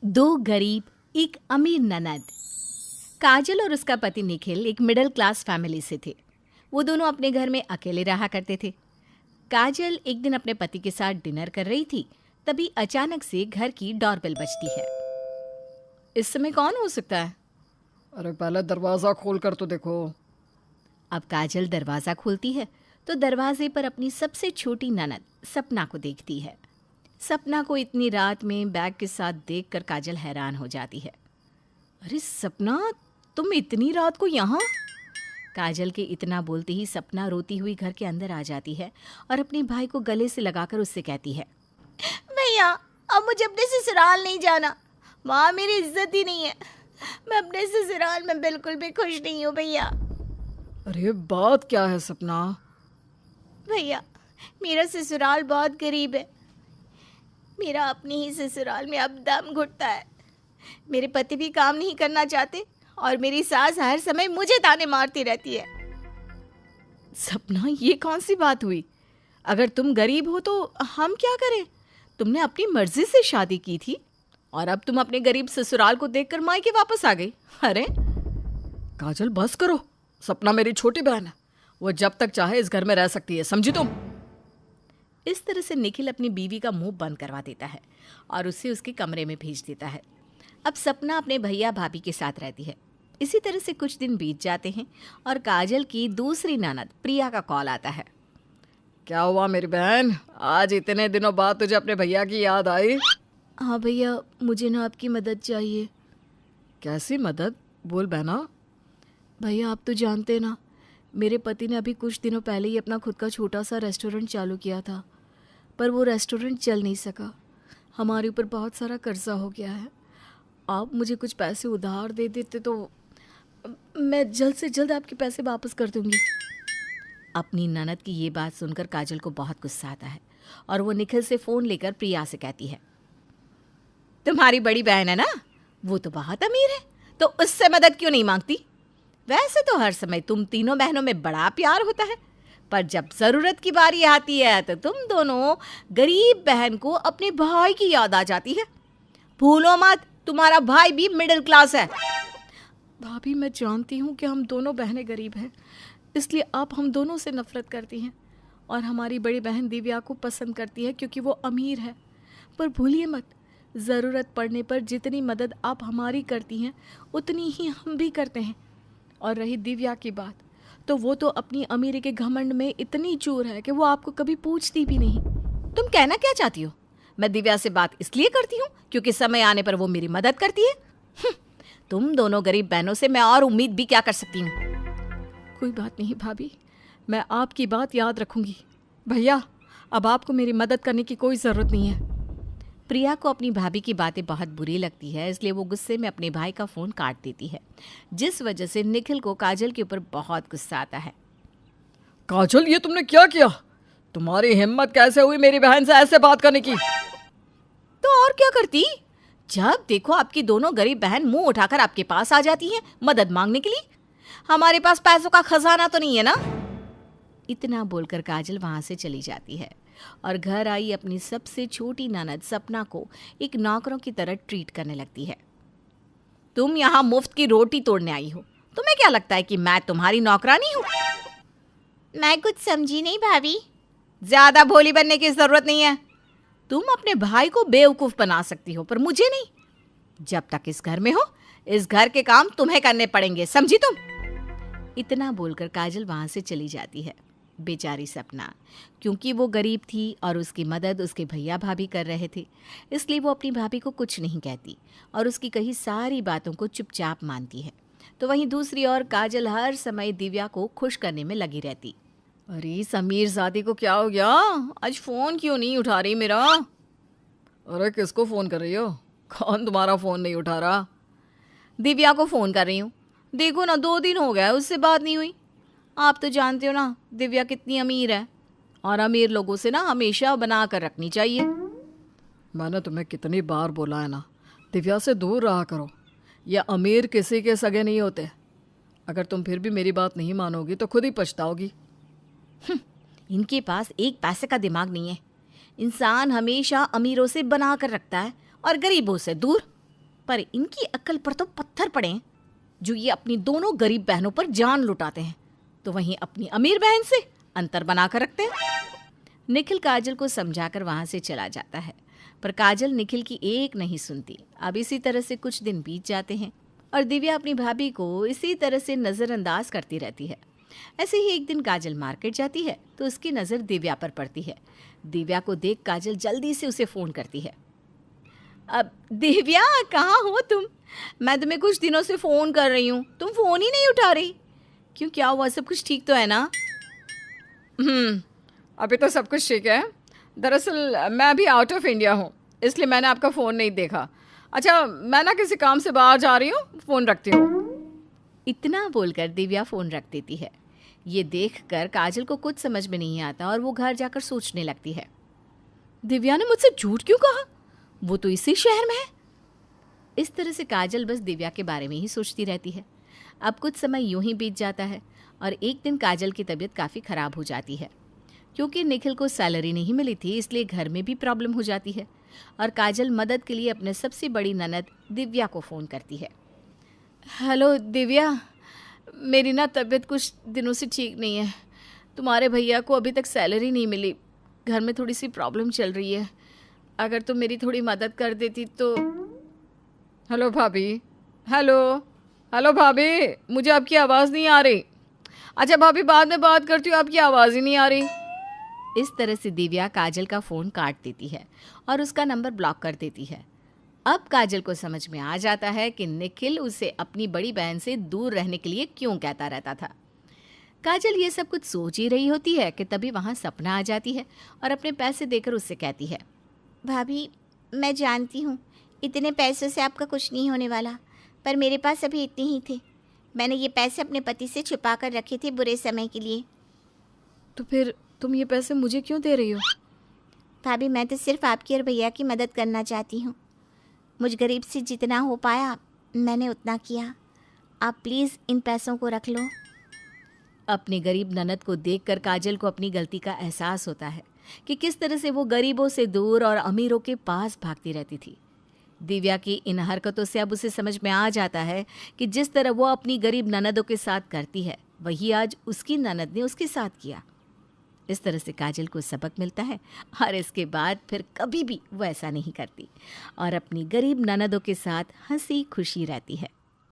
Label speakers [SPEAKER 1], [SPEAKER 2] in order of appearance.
[SPEAKER 1] दो गरीब एक अमीर ननद। काजल और उसका पति निखिल एक मिडिल क्लास फैमिली से थे। वो दोनों अपने घर में अकेले रहा करते थे। काजल एक दिन अपने पति के साथ डिनर कर रही थी, तभी अचानक से घर की डोरबेल बजती है। इस समय कौन हो सकता है?
[SPEAKER 2] अरे पहले दरवाज़ा खोल कर तो देखो।
[SPEAKER 1] अब काजल दरवाज़ा खोलती है तो दरवाजे पर अपनी सबसे छोटी ननद सपना को देखती है। सपना को इतनी रात में बैग के साथ देखकर काजल हैरान हो जाती है। अरे सपना, तुम इतनी रात को यहाँ? काजल के इतना बोलते ही सपना रोती हुई घर के अंदर आ जाती है और अपने भाई को गले से लगाकर उससे कहती है, भैया अब मुझे अपने ससुराल नहीं जाना, वहाँ मेरी इज्जत ही नहीं है। मैं अपने ससुराल में बिल्कुल भी खुश नहीं हूँ भैया।
[SPEAKER 2] अरे बात क्या है सपना?
[SPEAKER 1] भैया मेरा ससुराल बहुत गरीब है। मेरा अपने ही ससुराल में अब दम घुटता है। मेरे पति भी काम नहीं करना चाहते और मेरी सास हर समय मुझे ताने मारती रहती है। सपना, ये कौन सी बात हुई? अगर तुम गरीब हो तो हम क्या करें? तुमने अपनी मर्जी से शादी की थी और अब तुम अपने गरीब ससुराल को देखकर मायके वापस आ गई। अरे
[SPEAKER 2] काजल बस करो। सपना मेरी छोटी बहन है, वो जब तक चाहे इस घर में रह सकती है, समझी तुम?
[SPEAKER 1] इस तरह से निखिल अपनी बीवी का मुंह बंद करवा देता है और उसे उसके कमरे में भेज देता है। अब सपना अपने भैया भाभी के साथ रहती है। इसी तरह से कुछ दिन बीत जाते हैं और काजल की दूसरी ननद प्रिया का कॉल आता है।
[SPEAKER 2] क्या हुआ मेरी बहन, आज इतने दिनों बाद तुझे अपने भैया की याद आई?
[SPEAKER 1] हाँ भैया, मुझे ना आपकी मदद चाहिए।
[SPEAKER 2] कैसी मदद? बोल बहना।
[SPEAKER 1] भैया आप तो जानते ना, मेरे पति ने अभी कुछ दिनों पहले ही अपना खुद का छोटा सा रेस्टोरेंट चालू किया था, पर वो रेस्टोरेंट चल नहीं सका। हमारे ऊपर बहुत सारा कर्जा हो गया है। आप मुझे कुछ पैसे उधार दे देते तो मैं जल्द से जल्द आपके पैसे वापस कर दूंगी। अपनी ननद की ये बात सुनकर काजल को बहुत गुस्सा आता है और वो निखिल से फ़ोन लेकर प्रिया से कहती है, तुम्हारी बड़ी बहन है ना, वो तो बहुत अमीर है, तो उससे मदद क्यों नहीं मांगती? वैसे तो हर समय तुम तीनों बहनों में बड़ा प्यार होता है, पर जब ज़रूरत की बारी आती है तो तुम दोनों गरीब बहन को अपने भाई की याद आ जाती है। भूलो मत, तुम्हारा भाई भी मिडिल क्लास है। भाभी मैं जानती हूँ कि हम दोनों बहनें गरीब हैं, इसलिए आप हम दोनों से नफरत करती हैं और हमारी बड़ी बहन दिव्या को पसंद करती है क्योंकि वो अमीर है। पर भूलिए मत, ज़रूरत पड़ने पर जितनी मदद आप हमारी करती हैं उतनी ही हम भी करते हैं। और रही दिव्या की बात, तो वो तो अपनी अमीरी के घमंड में इतनी चूर है कि वो आपको कभी पूछती भी नहीं। तुम कहना क्या चाहती हो? मैं दिव्या से बात इसलिए करती हूँ क्योंकि समय आने पर वो मेरी मदद करती है। तुम दोनों गरीब बहनों से मैं और उम्मीद भी क्या कर सकती हूँ? कोई बात नहीं भाभी, मैं आपकी बात याद रखूंगी। भैया अब आपको मेरी मदद करने की कोई ज़रूरत नहीं है। प्रिया को अपनी भाभी की बातें बहुत बुरी लगती है, इसलिए वो गुस्से में अपने भाई का फ़ोन काट देती है, जिस वजह से निखिल को काजल के ऊपर बहुत गुस्सा आता है।
[SPEAKER 2] काजल, ये तुमने क्या किया? तुम्हारी हिम्मत कैसे हुई मेरी बहन से ऐसे बात करने की?
[SPEAKER 1] तो और क्या करती? जब देखो आपकी दोनों गरीब बहन मुंह उठाकर आपके पास आ जाती हैं मदद मांगने के लिए। हमारे पास पैसों का खजाना तो नहीं है ना। इतना बोलकर काजल वहां से चली जाती है और घर आई अपनी सबसे छोटी ननद सपना को एक नौकरों की तरह ट्रीट करने लगती है। तुम यहाँ मुफ्त की रोटी तोड़ने आई हो, तुम्हें क्या लगता है कि मैं तुम्हारी नौकरानी हूँ? मैं कुछ समझी नहीं भाभी। ज्यादा भोली बनने की जरूरत नहीं है। तुम अपने भाई को बेवकूफ बना सकती हो पर मुझे नहीं। जब तक इस घर में हो, इस घर के काम तुम्हें करने पड़ेंगे, समझी तुम? इतना बोलकर काजल वहां से चली जाती है। बेचारी सपना, क्योंकि वो गरीब थी और उसकी मदद उसके भैया भाभी कर रहे थे, इसलिए वो अपनी भाभी को कुछ नहीं कहती और उसकी कही सारी बातों को चुपचाप मानती है। तो वहीं दूसरी ओर काजल हर समय दिव्या को खुश करने में लगी रहती। अरे समीर ज़ादी को क्या हो गया? आज फ़ोन क्यों नहीं उठा रही मेरा?
[SPEAKER 2] अरे किसको फ़ोन कर रही हो? कौन तुम्हारा फ़ोन नहीं उठा रहा?
[SPEAKER 1] दिव्या को फ़ोन कर रही हूँ। देखो ना, 2 दिन हो गया उससे बात नहीं हुई। आप तो जानते हो ना दिव्या कितनी अमीर है और अमीर लोगों से ना हमेशा बना कर रखनी चाहिए।
[SPEAKER 2] मैंने तुम्हें कितनी बार बोला है ना, दिव्या से दूर रहा करो। ये अमीर किसी के सगे नहीं होते। अगर तुम फिर भी मेरी बात नहीं मानोगी तो खुद ही पछताओगी।
[SPEAKER 1] इनके पास एक पैसे का दिमाग नहीं है। इंसान हमेशा अमीरों से बना कर रखता है और गरीबों से दूर। पर इनकी अक्ल पर तो पत्थर पड़े जो ये अपनी दोनों गरीब बहनों पर जान लुटाते हैं, तो वहीं अपनी अमीर बहन से अंतर बनाकर रखते हैं। निखिल काजल को समझाकर वहां से चला जाता है, पर काजल निखिल की एक नहीं सुनती। अब इसी तरह से कुछ दिन बीत जाते हैं और दिव्या अपनी भाभी को इसी तरह से नज़रअंदाज करती रहती है। ऐसे ही एक दिन काजल मार्केट जाती है तो उसकी नज़र दिव्या पर पड़ती है। दिव्या को देख काजल जल्दी से उसे फ़ोन करती है। अब दिव्या, कहाँ हो तुम? मैं तुम्हें कुछ दिनों से फ़ोन कर रही हूँ, तुम फ़ोन ही नहीं उठा रही। क्यों, क्या हुआ? सब कुछ ठीक तो है ना?
[SPEAKER 2] अभी तो सब कुछ ठीक है। दरअसल मैं अभी आउट ऑफ इंडिया हूँ, इसलिए मैंने आपका फ़ोन नहीं देखा। अच्छा, मैं ना किसी काम से बाहर जा रही हूँ, फ़ोन रखती हूँ।
[SPEAKER 1] इतना बोलकर दिव्या फ़ोन रख देती है। ये देखकर काजल को कुछ समझ में नहीं आता और वो घर जाकर सोचने लगती है, दिव्या ने मुझसे झूठ क्यों कहा? वो तो इसी शहर में है। इस तरह से काजल बस दिव्या के बारे में ही सोचती रहती है। अब कुछ समय यूं ही बीत जाता है और एक दिन काजल की तबीयत काफ़ी ख़राब हो जाती है। क्योंकि निखिल को सैलरी नहीं मिली थी, इसलिए घर में भी प्रॉब्लम हो जाती है और काजल मदद के लिए अपने सबसे बड़ी ननद दिव्या को फ़ोन करती है। हेलो दिव्या, मेरी ना तबीयत कुछ दिनों से ठीक नहीं है। तुम्हारे भैया को अभी तक सैलरी नहीं मिली, घर में थोड़ी सी प्रॉब्लम चल रही है। अगर तुम मेरी थोड़ी मदद कर देती तो।
[SPEAKER 2] हेलो भाभी। हेलो हेलो भाभी, मुझे आपकी आवाज़ नहीं आ रही। अच्छा भाभी, बाद में बात करती हूँ, आपकी आवाज़ ही नहीं आ रही।
[SPEAKER 1] इस तरह से दिव्या काजल का फ़ोन काट देती है और उसका नंबर ब्लॉक कर देती है। अब काजल को समझ में आ जाता है कि निखिल उसे अपनी बड़ी बहन से दूर रहने के लिए क्यों कहता रहता था। काजल ये सब कुछ सोच ही रही होती है कि तभी वहाँ सपना आ जाती है और अपने पैसे देकर उससे कहती है,
[SPEAKER 3] भाभी, मैं जानती हूँ इतने पैसों से आपका कुछ नहीं होने वाला, पर मेरे पास अभी इतने ही थे। मैंने ये पैसे अपने पति से छुपा कर रखे थे बुरे समय के लिए।
[SPEAKER 1] तो फिर तुम ये पैसे मुझे क्यों दे रही हो?
[SPEAKER 3] भाभी, मैं तो सिर्फ आपकी और भैया की मदद करना चाहती हूँ। मुझ गरीब से जितना हो पाया मैंने उतना किया। आप प्लीज़ इन पैसों को रख लो।
[SPEAKER 1] अपनी गरीब ननद को देखकर काजल को अपनी गलती का एहसास होता है कि किस तरह से वो गरीबों से दूर और अमीरों के पास भागती रहती थी। दिव्या की इन हरकतों से अब उसे समझ में आ जाता है कि जिस तरह वो अपनी गरीब ननदों के साथ करती है, वही आज उसकी ननद ने उसके साथ किया। इस तरह से काजल को सबक मिलता है और इसके बाद फिर कभी भी वो ऐसा नहीं करती और अपनी गरीब ननदों के साथ हंसी खुशी रहती है।